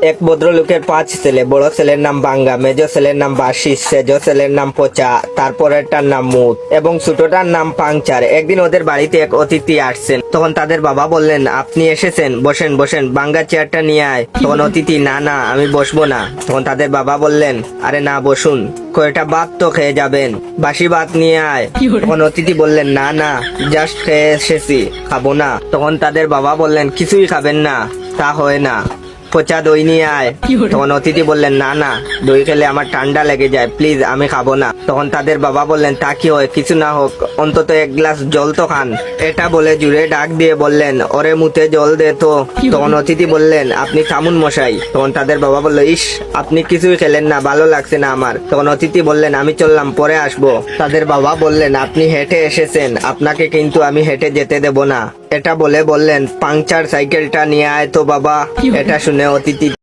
এক ভদ্রলোকের 5 ছেলে। বড় ছেলের নাম বাঙ্গা, মেজো ছেলের নাম বাসি, সেজো ছেলের নাম পচা, তারপরেরটার নাম মুত এবং ছোটটার নাম পাংচার। একদিন ওদের বাড়িতে এক অতিথি আসছেন। তখন তাদের বাবা বললেন, আপনি এসেছেন, বসেন বসেন, বাঙ্গা চেয়ারটা নিয়ে আয়। তখন অতিথি, না না আমি বসবো না। তখন তাদের বাবা বললেন, আরে না বসুন, কয়টা ভাত তো খেয়ে যাবেন, বাসি ভাত নিয়ে আয়। তখন অতিথি বললেন, না না জাস্ট খেয়ে এসেছি, খাবো না। তখন তাদের বাবা বললেন, কিছুই খাবেন না? তা হয় না, পচা দই নিয়ে আয়। তখন অতিথি বললেন, না না, দই খেলে আমার ঠান্ডা লেগে যায়, প্লিজ আমি খাবো না। তখন তাদের বাবা বললেন, তা কি হয়, কিছু না হোক, অন্তত এক গ্লাস জল তো খান। এটা বলে জুড়ে ডাক দিয়ে বললেন, ওরে মুতে জল দে তো। তখন অতিথি বললেন, আপনি থামুন মশাই। তখন তাদের বাবা বলল, ইস আপনি কিছুই খেলেন না, ভালো লাগছে না আমার। তখন অতিথি বললেন, আমি চললাম, পরে আসবো। তাদের বাবা বললেন, আপনি হেঁটে এসেছেন, আপনাকে কিন্তু আমি হেঁটে যেতে দেব না। এটা বলে বললেন, পাংচার সাইকেলটা নিয়ে আয় তো বাবা। এটা শুনে অতিথি